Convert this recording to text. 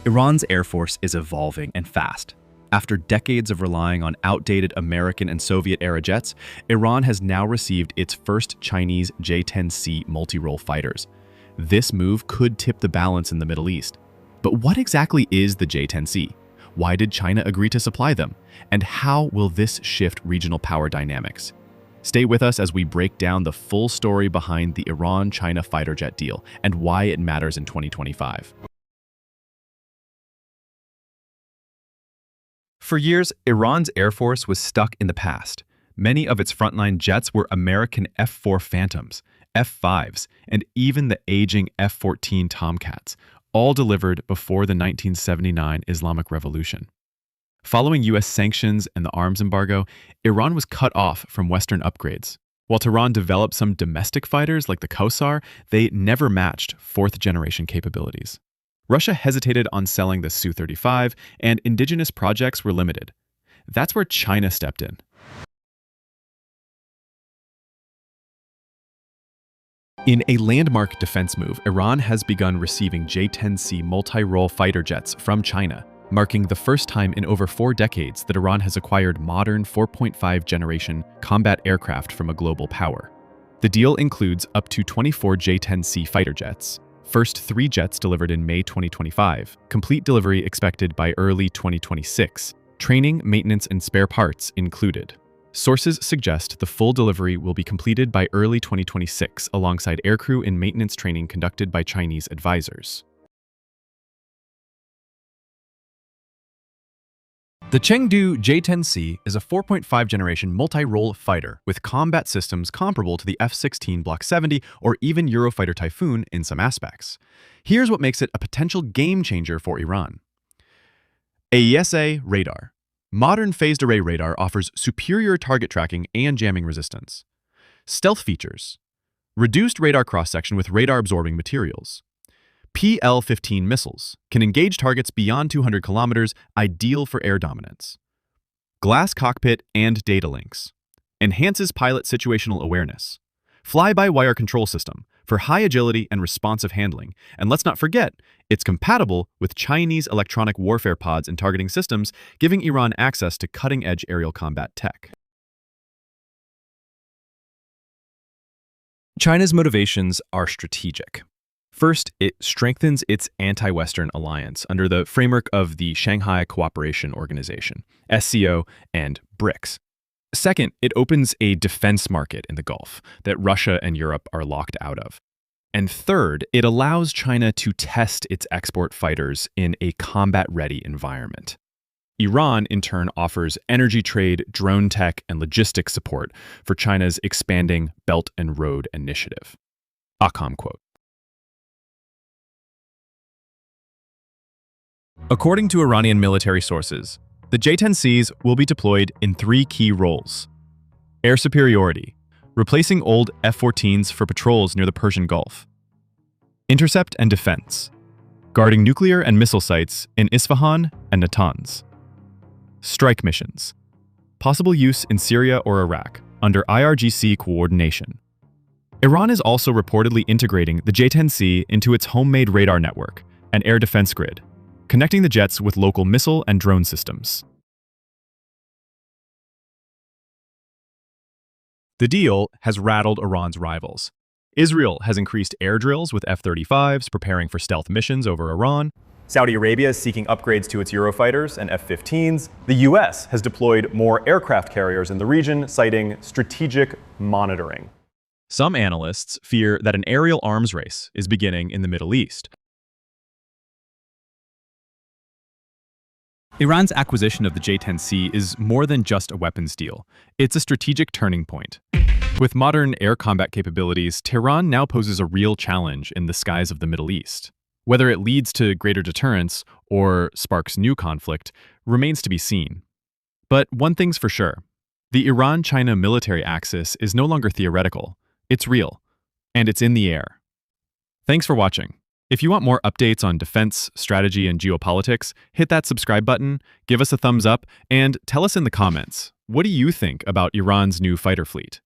Iran's air force is evolving and fast. After decades of relying on outdated American and Soviet-era jets, Iran has now received its first Chinese J-10C multi-role fighters. This move could tip the balance in the Middle East. But what exactly is the J-10C? Why did China agree to supply them? And how will this shift regional power dynamics? Stay with us as we break down the full story behind the Iran-China fighter jet deal and why it matters in 2025. For years, Iran's air force was stuck in the past. Many of its frontline jets were American F-4 Phantoms, F-5s, and even the aging F-14 Tomcats, all delivered before the 1979 Islamic Revolution. Following U.S. sanctions and the arms embargo, Iran was cut off from Western upgrades. While Tehran developed some domestic fighters like the Kausar, they never matched fourth-generation capabilities. Russia hesitated on selling the Su-35, and indigenous projects were limited. That's where China stepped in. In a landmark defense move, Iran has begun receiving J-10C multi-role fighter jets from China, marking the first time in over 4 decades that Iran has acquired modern 4.5-generation combat aircraft from a global power. The deal includes up to 24 J-10C fighter jets, first 3 jets delivered in May 2025, complete delivery expected by early 2026, training, maintenance, and spare parts included. Sources suggest the full delivery will be completed by early 2026 alongside aircrew and maintenance training conducted by Chinese advisors. The Chengdu J-10C is a 4.5-generation multi-role fighter with combat systems comparable to the F-16 Block 70 or even Eurofighter Typhoon in some aspects. Here's what makes it a potential game-changer for Iran. AESA radar. Modern phased array radar offers superior target tracking and jamming resistance. Stealth features. Reduced radar cross-section with radar-absorbing materials. PL-15 missiles can engage targets beyond 200 kilometers, ideal for air dominance. Glass cockpit and data links. Enhances pilot situational awareness. Fly-by-wire control system for high agility and responsive handling. And let's not forget, it's compatible with Chinese electronic warfare pods and targeting systems, giving Iran access to cutting-edge aerial combat tech. China's motivations are strategic. First, it strengthens its anti-Western alliance under the framework of the Shanghai Cooperation Organization, SCO, and BRICS. Second, it opens a defense market in the Gulf that Russia and Europe are locked out of. And third, it allows China to test its export fighters in a combat-ready environment. Iran, in turn, offers energy trade, drone tech, and logistics support for China's expanding Belt and Road Initiative. Akam quote. According to Iranian military sources, the J-10Cs will be deployed in 3 key roles. Air superiority, replacing old F-14s for patrols near the Persian Gulf. Intercept and defense, guarding nuclear and missile sites in Isfahan and Natanz. Strike missions, possible use in Syria or Iraq under IRGC coordination. Iran is also reportedly integrating the J-10C into its homemade radar network and air defense grid, connecting the jets with local missile and drone systems. The deal has rattled Iran's rivals. Israel has increased air drills with F-35s, preparing for stealth missions over Iran. Saudi Arabia is seeking upgrades to its Eurofighters and F-15s. The US has deployed more aircraft carriers in the region, citing strategic monitoring. Some analysts fear that an aerial arms race is beginning in the Middle East. Iran's acquisition of the J-10C is more than just a weapons deal. It's a strategic turning point. With modern air combat capabilities, Tehran now poses a real challenge in the skies of the Middle East. Whether it leads to greater deterrence or sparks new conflict remains to be seen. But one thing's for sure, the Iran-China military axis is no longer theoretical. It's real, and it's in the air. Thanks for watching. If you want more updates on defense, strategy, and geopolitics, hit that subscribe button, give us a thumbs up, and tell us in the comments, what do you think about Iran's new fighter fleet?